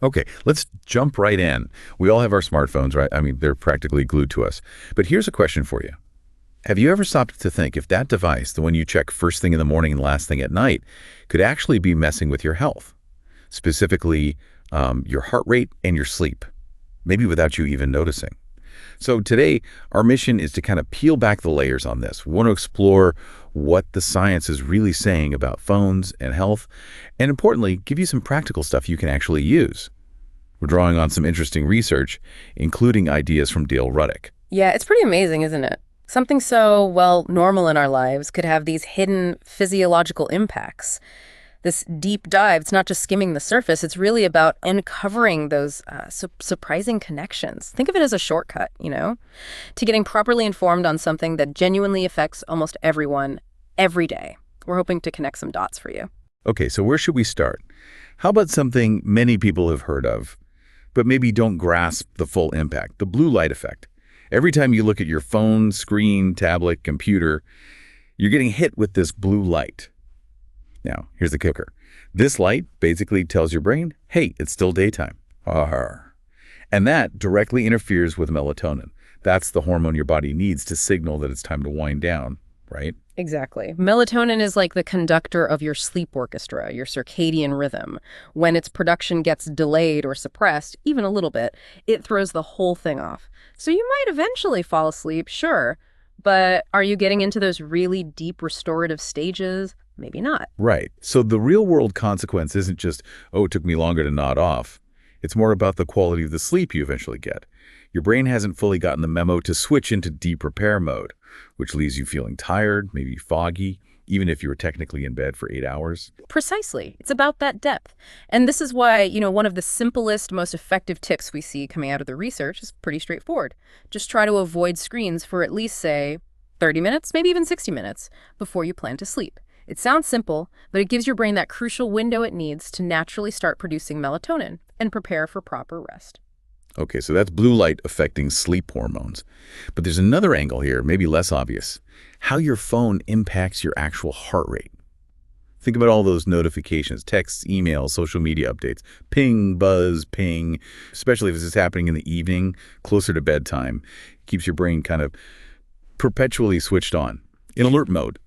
Okay, let's jump right in. We all have our smartphones, right? I mean, they're practically glued to us. But here's a question for you. Have you ever stopped to think if that device, the one you check first thing in the morning and last thing at night, could actually be messing with your health? Specifically, your heart rate and your sleep, maybe without you even noticing. So today, our mission is to kind of peel back the layers on this. We want to explore what the science is really saying about phones and health, and importantly, give you some practical stuff you can actually use. We're drawing on some interesting research, including ideas from Dale Ruddock. Yeah, it's pretty amazing, isn't it? Something so, well, normal in our lives could have these hidden physiological impacts. This deep dive, it's not just skimming the surface, it's really about uncovering those surprising connections. Think of it as a shortcut, to getting properly informed on something that genuinely affects almost everyone every day. We're hoping to connect some dots for you. Okay, so where should we start? How about something many people have heard of, but maybe don't grasp the full impact, the blue light effect? Every time you look at your phone, screen, tablet, computer, you're getting hit with this blue light. Now, here's the kicker. This light basically tells your brain, hey, it's still daytime. And that directly interferes with melatonin. That's the hormone your body needs to signal that it's time to wind down, right? Exactly. Melatonin is like the conductor of your sleep orchestra, your circadian rhythm. When its production gets delayed or suppressed, even a little bit, it throws the whole thing off. So you might eventually fall asleep, sure, but are you getting into those really deep restorative stages? Maybe not. Right. So the real world consequence isn't just, oh, it took me longer to nod off. It's more about the quality of the sleep you eventually get. Your brain hasn't fully gotten the memo to switch into deep repair mode, which leaves you feeling tired, maybe foggy, even if you were technically in bed for 8 hours. Precisely. It's about that depth. And this is why, one of the simplest, most effective tips we see coming out of the research is pretty straightforward. Just try to avoid screens for at least, say, 30 minutes, maybe even 60 minutes before you plan to sleep. It sounds simple, but it gives your brain that crucial window it needs to naturally start producing melatonin and prepare for proper rest. Okay, so that's blue light affecting sleep hormones. But there's another angle here, maybe less obvious. How your phone impacts your actual heart rate. Think about all those notifications, texts, emails, social media updates, ping, buzz, ping, especially if this is happening in the evening, closer to bedtime. Keeps your brain kind of perpetually switched on, in alert mode.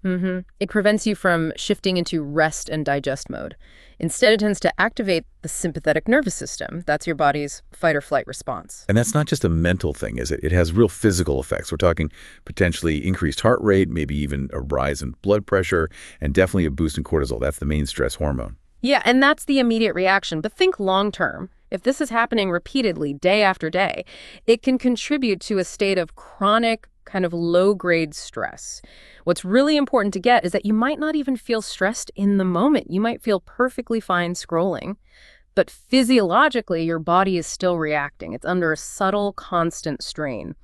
It prevents you from shifting into rest and digest mode. Instead, it tends to activate the sympathetic nervous system. That's your body's fight or flight response. And that's not just a mental thing, is it? It has real physical effects. We're talking potentially increased heart rate, maybe even a rise in blood pressure, and definitely a boost in cortisol. That's the main stress hormone. Yeah, and that's the immediate reaction. But think long term. If this is happening repeatedly, day after day, it can contribute to a state of chronic, kind of low-grade stress. What's really important to get is that you might not even feel stressed in the moment. You might feel perfectly fine scrolling, but physiologically, your body is still reacting. It's under a subtle, constant strain.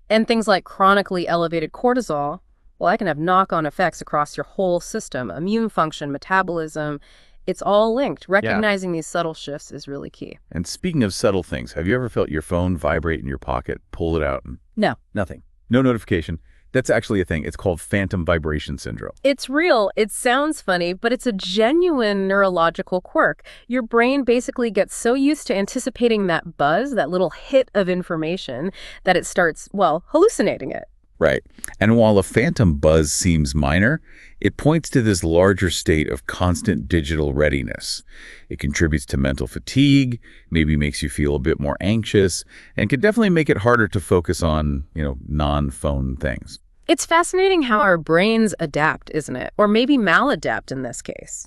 And things like chronically elevated cortisol, well, that can have knock-on effects across your whole system, immune function, metabolism. It's all linked. Recognizing these subtle shifts is really key. And speaking of subtle things, have you ever felt your phone vibrate in your pocket, pull it out, and No. nothing? No notification. That's actually a thing. It's called phantom vibration syndrome. It's real. It sounds funny, but it's a genuine neurological quirk. Your brain basically gets so used to anticipating that buzz, that little hit of information, that it starts, well, hallucinating it. Right. And while a phantom buzz seems minor, it points to this larger state of constant digital readiness. It contributes to mental fatigue, maybe makes you feel a bit more anxious, and can definitely make it harder to focus on, non-phone things. It's fascinating how our brains adapt, isn't it? Or maybe maladapt in this case.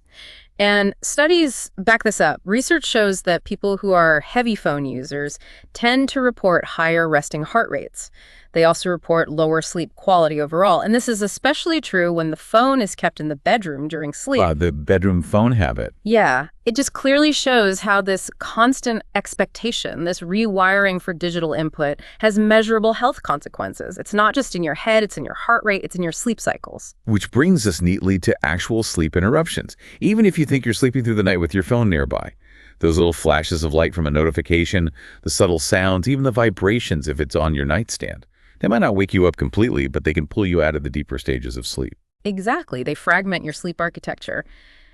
And studies back this up. Research shows that people who are heavy phone users tend to report higher resting heart rates. They also report lower sleep quality overall. And this is especially true when the phone is kept in the bedroom during sleep. Wow, the bedroom phone habit. Yeah, it just clearly shows how this constant expectation, this rewiring for digital input, has measurable health consequences. It's not just in your head, it's in your heart rate, it's in your sleep cycles. Which brings us neatly to actual sleep interruptions. Even if you think you're sleeping through the night with your phone nearby. Those little flashes of light from a notification, the subtle sounds, even the vibrations if it's on your nightstand. They might not wake you up completely, but they can pull you out of the deeper stages of sleep. Exactly. They fragment your sleep architecture.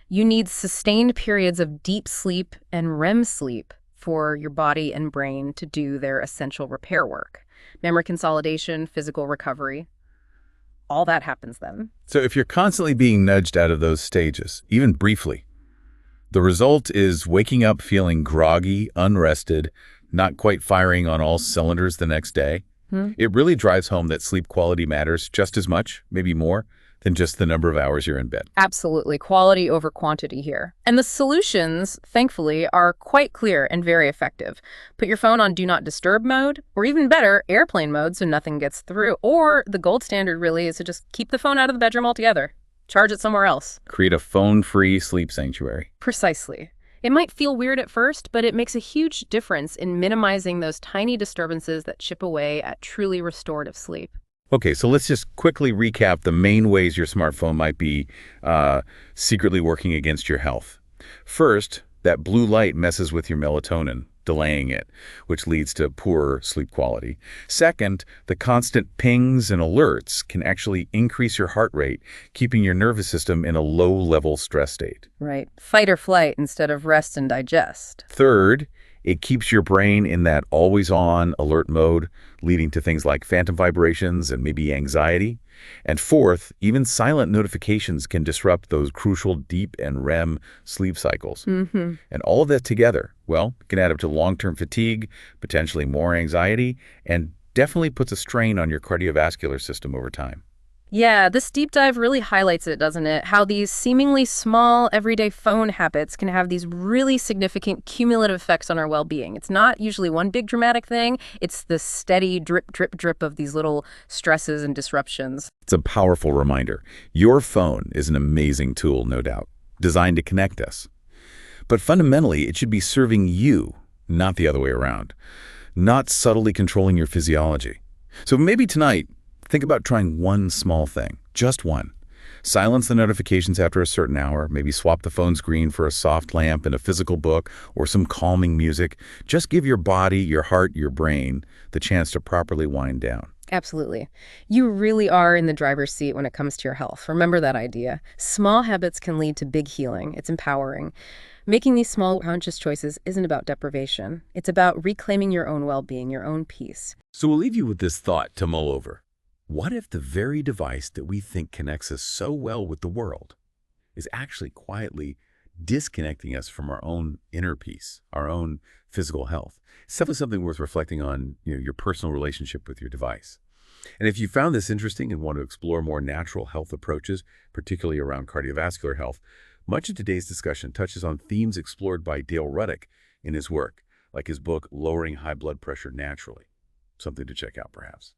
You need sustained periods of deep sleep and REM sleep for your body and brain to do their essential repair work. Memory consolidation, physical recovery, all that happens then. So if you're constantly being nudged out of those stages, even briefly, the result is waking up feeling groggy, unrested, not quite firing on all cylinders the next day. It really drives home that sleep quality matters just as much, maybe more, than just the number of hours you're in bed. Absolutely. Quality over quantity here. And the solutions, thankfully, are quite clear and very effective. Put your phone on Do Not Disturb mode, or even better, airplane mode so nothing gets through. Or the gold standard really is to just keep the phone out of the bedroom altogether. Charge it somewhere else. Create a phone-free sleep sanctuary. Precisely. It might feel weird at first, but it makes a huge difference in minimizing those tiny disturbances that chip away at truly restorative sleep. Okay, so let's just quickly recap the main ways your smartphone might be secretly working against your health. First, that blue light messes with your melatonin, delaying it, which leads to poorer sleep quality. Second, the constant pings and alerts can actually increase your heart rate, keeping your nervous system in a low-level stress state. Right. Fight or flight instead of rest and digest. Third, it keeps your brain in that always-on alert mode, leading to things like phantom vibrations and maybe anxiety. And fourth, even silent notifications can disrupt those crucial deep and REM sleep cycles. And all of that together, well, can add up to long-term fatigue, potentially more anxiety, and definitely puts a strain on your cardiovascular system over time. Yeah, this deep dive really highlights it, doesn't it? How these seemingly small, everyday phone habits can have these really significant cumulative effects on our well-being. It's not usually one big dramatic thing. It's the steady drip, drip, drip of these little stresses and disruptions. It's a powerful reminder. Your phone is an amazing tool, no doubt, designed to connect us. But fundamentally, it should be serving you, not the other way around, not subtly controlling your physiology. So maybe tonight, think about trying one small thing, just one. Silence the notifications after a certain hour, maybe swap the phone screen for a soft lamp and a physical book or some calming music. Just give your body, your heart, your brain the chance to properly wind down. Absolutely. You really are in the driver's seat when it comes to your health. Remember that idea. Small habits can lead to big healing. It's empowering. Making these small conscious choices isn't about deprivation. It's about reclaiming your own well-being, your own peace. So we'll leave you with this thought to mull over. What if the very device that we think connects us so well with the world is actually quietly disconnecting us from our own inner peace, our own physical health? It's definitely something worth reflecting on, your personal relationship with your device. And if you found this interesting and want to explore more natural health approaches, particularly around cardiovascular health, much of today's discussion touches on themes explored by Dale Ruddock in his work, like his book, Lowering High Blood Pressure Naturally. Something to check out, perhaps.